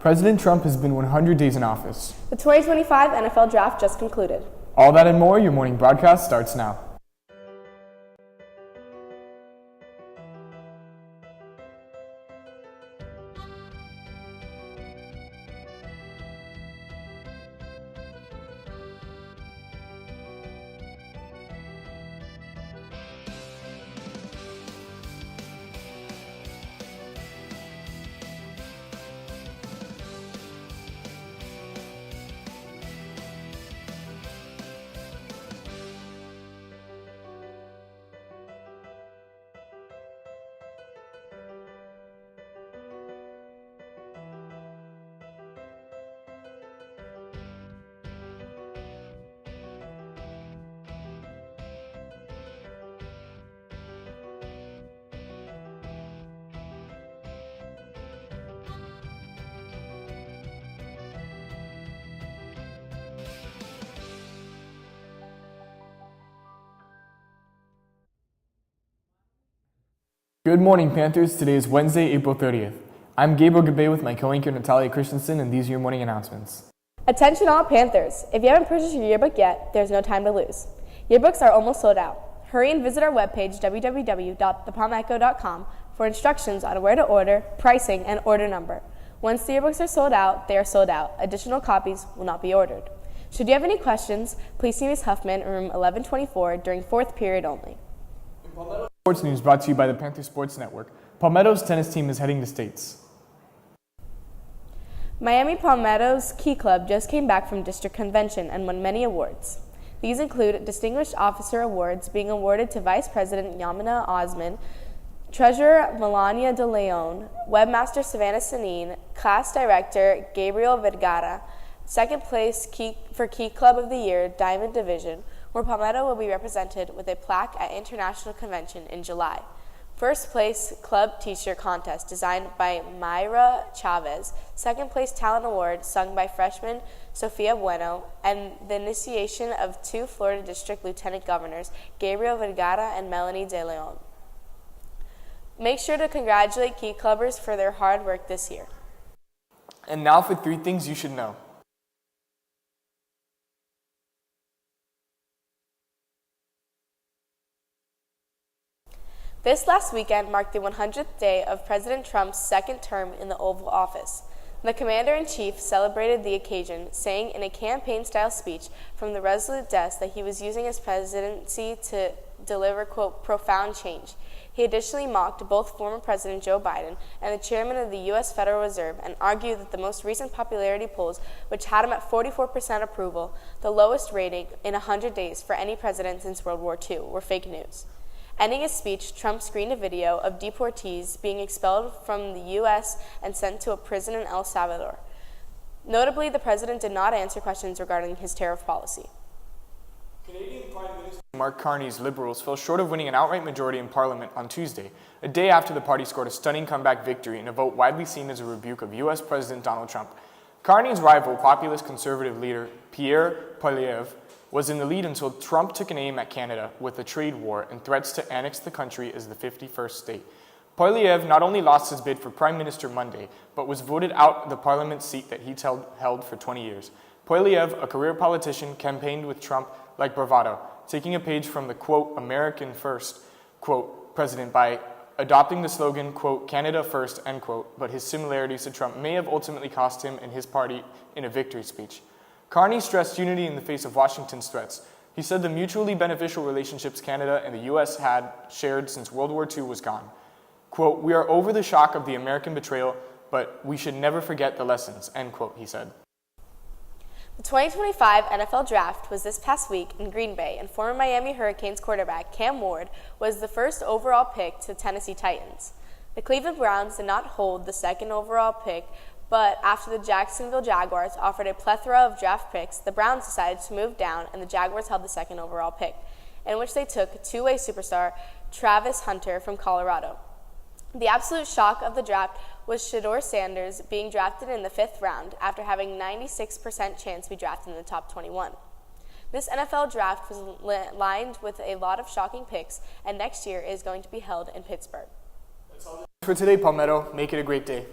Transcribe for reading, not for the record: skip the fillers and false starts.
President Trump has been 100 days in office. The 2025 NFL Draft just concluded. All that and more, your morning broadcast starts now. Good morning, Panthers. Today is Wednesday, April 30th. I'm Gabriel Gabe with my co-anchor Natalia Christensen, and these are your morning announcements. Attention all Panthers! If you haven't purchased your yearbook yet, there's no time to lose. Yearbooks are almost sold out. Hurry and visit our webpage, www.thepalmecho.com, for instructions on where to order, pricing, and order number. Once the yearbooks are sold out, they are sold out. Additional copies will not be ordered. Should you have any questions, please see Ms. Huffman in room 1124 during fourth period only. Sports news brought to you by the Panther Sports Network. Palmetto's tennis team is heading to states. Miami Palmetto's Key Club just came back from district convention and won many awards. These include Distinguished Officer Awards being awarded to Vice President Yamina Osman, Treasurer Melania De Leon, Webmaster Savannah Sanin, Class Director Gabriel Vergara, second place for Key Club of the Year Diamond Division, where Palmetto will be represented with a plaque at International Convention in July. First place Club T-shirt contest designed by Mayra Chavez, second place Talent Award sung by freshman Sofia Bueno, and the initiation of two Florida District Lieutenant Governors, Gabriel Vergara and Melanie De Leon. Make sure to congratulate Key Clubbers for their hard work this year. And now for 3 things you should know. This last weekend marked the 100th day of President Trump's second term in the Oval Office. The Commander-in-Chief celebrated the occasion, saying in a campaign-style speech from the Resolute desk that he was using his presidency to deliver, quote, profound change. He additionally mocked both former President Joe Biden and the chairman of the U.S. Federal Reserve and argued that the most recent popularity polls, which had him at 44% approval, the lowest rating in 100 days for any president since World War II, were fake news. Ending his speech, Trump screened a video of deportees being expelled from the U.S. and sent to a prison in El Salvador. Notably, the president did not answer questions regarding his tariff policy. Canadian Prime Minister Mark Carney's Liberals fell short of winning an outright majority in Parliament on Tuesday, a day after the party scored a stunning comeback victory in a vote widely seen as a rebuke of U.S. President Donald Trump. Carney's rival, populist conservative leader Pierre Poilievre, was in the lead until Trump took an aim at Canada with a trade war and threats to annex the country as the 51st state. Poilievre not only lost his bid for Prime Minister Monday, but was voted out the parliament seat that he held for 20 years. Poilievre, a career politician, campaigned with Trump like bravado, taking a page from the, quote, American First, quote, president by adopting the slogan, quote, Canada First, end quote, but his similarities to Trump may have ultimately cost him and his party in a victory speech. Carney stressed unity in the face of Washington's threats. He said the mutually beneficial relationships Canada and the U.S. had shared since World War II was gone. Quote, we are over the shock of the American betrayal, but we should never forget the lessons, end quote, he said. The 2025 NFL Draft was this past week in Green Bay, and former Miami Hurricanes quarterback Cam Ward was the first overall pick to the Tennessee Titans. The Cleveland Browns did not hold the second overall pick, but after the Jacksonville Jaguars offered a plethora of draft picks, the Browns decided to move down and the Jaguars held the second overall pick, in which they took two-way superstar Travis Hunter from Colorado. The absolute shock of the draft was Shedeur Sanders being drafted in the 5th round after having 96% chance to be drafted in the top 21. This NFL draft was lined with a lot of shocking picks, and next year is going to be held in Pittsburgh. That's all for today, Palmetto. Make it a great day.